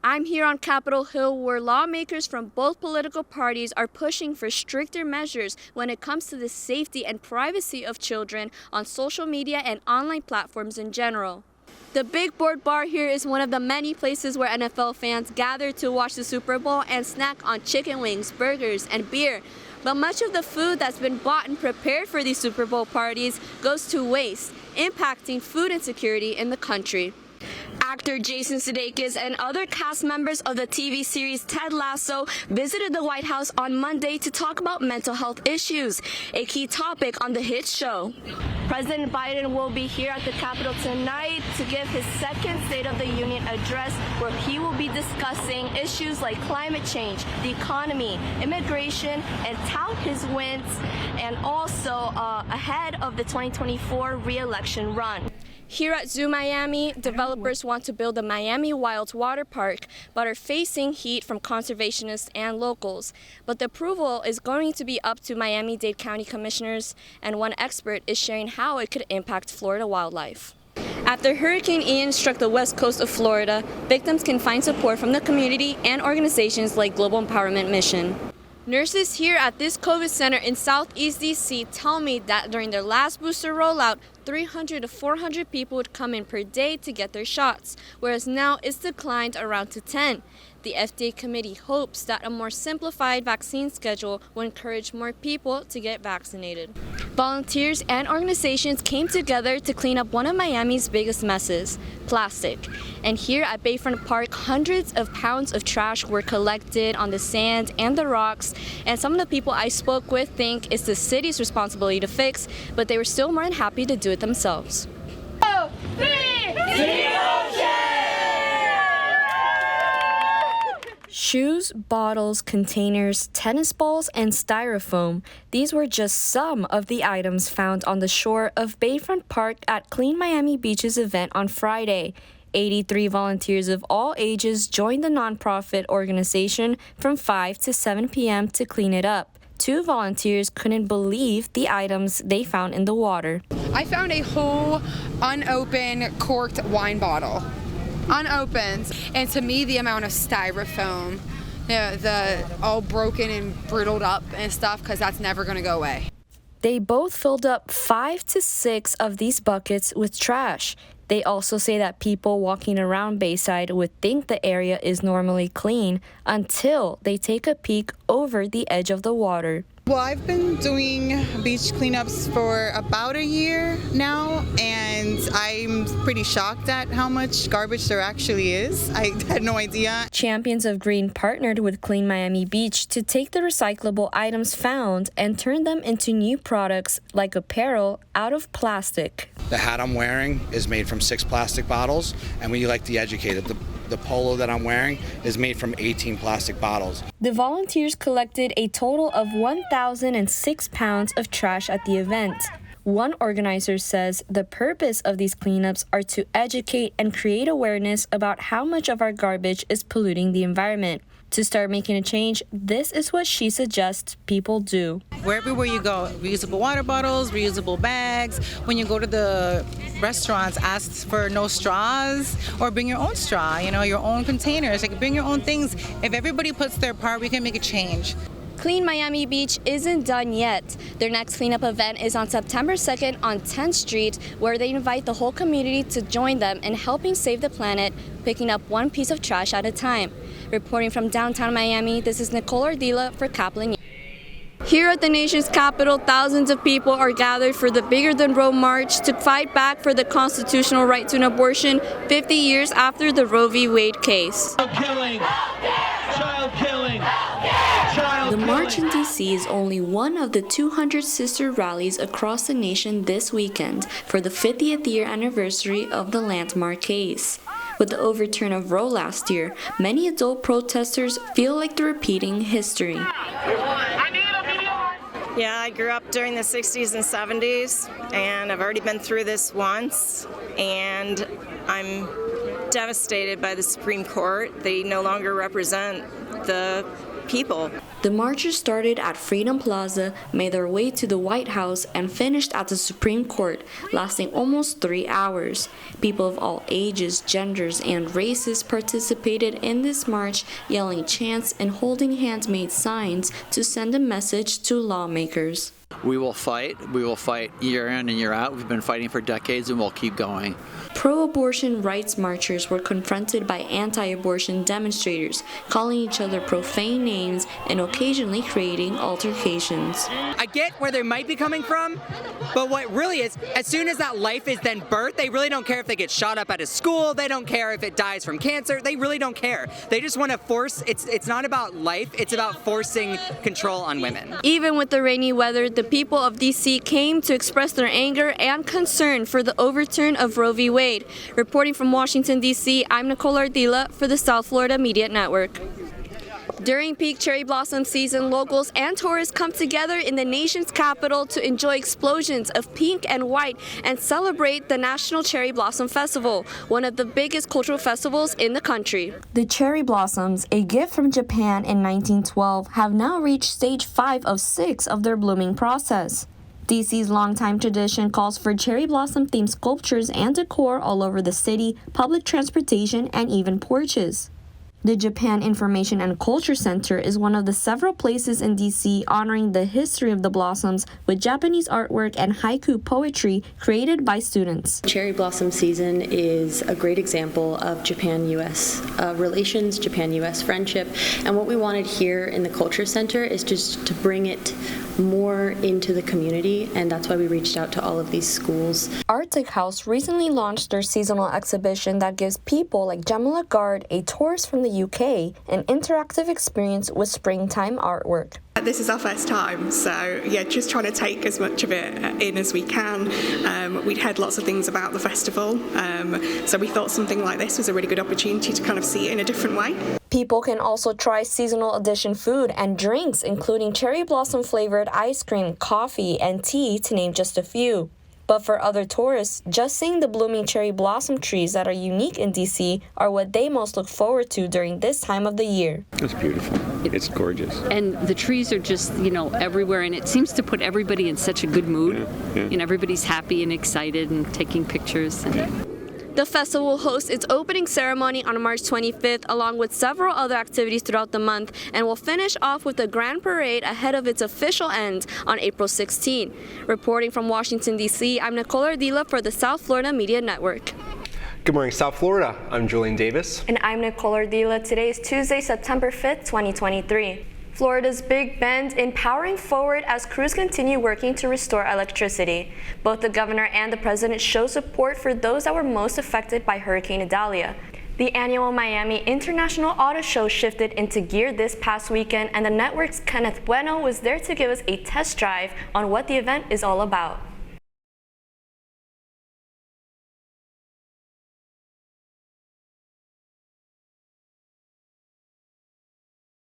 I'm here on Capitol Hill where lawmakers from both political parties are pushing for stricter measures when it comes to the safety and privacy of children on social media and online platforms in general. The Big Board Bar here is one of the many places where NFL fans gather to watch the Super Bowl and snack on chicken wings, burgers, and beer. But much of the food that's been bought and prepared for these Super Bowl parties goes to waste, impacting food insecurity in the country. Actor Jason Sudeikis and other cast members of the TV series Ted Lasso visited the White House on Monday to talk about mental health issues, a key topic on the hit show. President Biden will be here at the Capitol tonight to give his second State of the Union address, where he will be discussing issues like climate change, the economy, immigration, and tout his wins, and also ahead of the 2024 re-election run. Here at Zoo Miami, developers want to build the Miami Wilds Water Park, but are facing heat from conservationists and locals. But the approval is going to be up to Miami-Dade County commissioners, and one expert is sharing how it could impact Florida wildlife. After Hurricane Ian struck the west coast of Florida, victims can find support from the community and organizations like Global Empowerment Mission. Nurses here at this COVID center in Southeast DC tell me that during their last booster rollout, 300 to 400 people would come in per day to get their shots, whereas now it's declined around to 10. The FDA committee hopes that a more simplified vaccine schedule will encourage more people to get vaccinated. Volunteers and organizations came together to clean up one of Miami's biggest messes, plastic. And here at Bayfront Park, hundreds of pounds of trash were collected on the sand and the rocks, and some of the people I spoke with think it's the city's responsibility to fix, but they were still more than happy to do it themselves. 2, 3, Shoes, bottles, containers, tennis balls, and styrofoam. These were just some of the items found on the shore of Bayfront Park at Clean Miami Beach's event on Friday. 83 volunteers of all ages joined the nonprofit organization from 5 to 7 p.m. to clean it up. 2 volunteers couldn't believe the items they found in the water. I found a whole unopened corked wine bottle. Unopened, and to me the amount of styrofoam, the all broken and brittled up and stuff, because that's never going to go away. They both filled up 5 to 6 of these buckets with trash. They also say that people walking around Bayside would think the area is normally clean until they take a peek over the edge of the water. Well, I've been doing beach cleanups for about a year now, and I'm pretty shocked at how much garbage there actually is. I had no idea. Champions of Green partnered with Clean Miami Beach to take the recyclable items found and turn them into new products like apparel out of plastic. The hat I'm wearing is made from 6 plastic bottles, and we like to educate it. The polo that I'm wearing is made from 18 plastic bottles. The volunteers collected a total of 1,006 pounds of trash at the event. One organizer says the purpose of these cleanups are to educate and create awareness about how much of our garbage is polluting the environment. To start making a change, this is what she suggests people do. Everywhere you go, reusable water bottles, reusable bags. When you go to the restaurants, ask for no straws or bring your own straw, your own containers. Like, bring your own things. If everybody puts their part, we can make a change. Clean Miami Beach isn't done yet. Their next cleanup event is on September 2nd on 10th Street, where they invite the whole community to join them in helping save the planet, picking up one piece of trash at a time. Reporting from downtown Miami, this is Nicole Ardila for Kaplan. Here at the nation's capital, thousands of people are gathered for the Bigger Than Roe March to fight back for the constitutional right to an abortion 50 years after the Roe v. Wade case. child killing. The march in D.C. is only one of the 200 sister rallies across the nation this weekend for the 50th year anniversary of the landmark case. With the overturn of Roe last year, many adult protesters feel like they're repeating history. Yeah, I grew up during the 60s and 70s, and I've already been through this once, and I'm devastated by the Supreme Court. They no longer represent the people. The marchers started at Freedom Plaza, made their way to the White House, and finished at the Supreme Court, lasting almost 3 hours. People of all ages, genders, and races participated in this march, yelling chants and holding handmade signs to send a message to lawmakers. We will fight year in and year out. We've been fighting for decades and we'll keep going. Pro-abortion rights marchers were confronted by anti-abortion demonstrators, calling each other profane names and occasionally creating altercations. I get where they might be coming from, but what really is, as soon as that life is then birthed, they really don't care if they get shot up at a school, they don't care if it dies from cancer, they really don't care. They just want to force, it's not about life, it's about forcing control on women. Even with the rainy weather, the people of D.C. came to express their anger and concern for the overturn of Roe v. Wade. Reporting from Washington, D.C., I'm Nicole Ardila for the South Florida Media Network. During peak cherry blossom season, locals and tourists come together in the nation's capital to enjoy explosions of pink and white and celebrate the National Cherry Blossom Festival, one of the biggest cultural festivals in the country. The cherry blossoms, a gift from Japan in 1912, have now reached stage 5 of 6 of their blooming process. DC's longtime tradition calls for cherry blossom-themed sculptures and decor all over the city, public transportation, and even porches. The Japan Information and Culture Center is one of the several places in DC honoring the history of the blossoms with Japanese artwork and haiku poetry created by students. Cherry blossom season is a great example of Japan-U.S. Relations, Japan-U.S. friendship, and what we wanted here in the Culture Center is just to bring it more into the community, and that's why we reached out to all of these schools. Arctic House recently launched their seasonal exhibition that gives people like Gemma Lagarde, a tourist from the UK, an interactive experience with springtime artwork. This is our first time, so yeah, just trying to take as much of it in as we can. We'd heard lots of things about the festival, so we thought something like this was a really good opportunity to kind of see it in a different way. People can also try seasonal edition food and drinks, including cherry blossom flavored ice cream, coffee, and tea, to name just a few. But for other tourists, just seeing the blooming cherry blossom trees that are unique in DC are what they most look forward to during this time of the year. It's beautiful. It's gorgeous. And the trees are just, everywhere, and it seems to put everybody in such a good mood. Yeah. Everybody's happy and excited and taking pictures. The festival will host its opening ceremony on March 25th, along with several other activities throughout the month, and will finish off with a grand parade ahead of its official end on April 16. Reporting from Washington, D.C., I'm Nicole Ardila for the South Florida Media Network. Good morning, South Florida. I'm Julian Davis. And I'm Nicole Ardila. Today is Tuesday, September 5th, 2023. Florida's Big Bend empowering forward as crews continue working to restore electricity. Both the governor and the president show support for those that were most affected by Hurricane Idalia. The annual Miami International Auto Show shifted into gear this past weekend, and the network's Kenneth Bueno was there to give us a test drive on what the event is all about.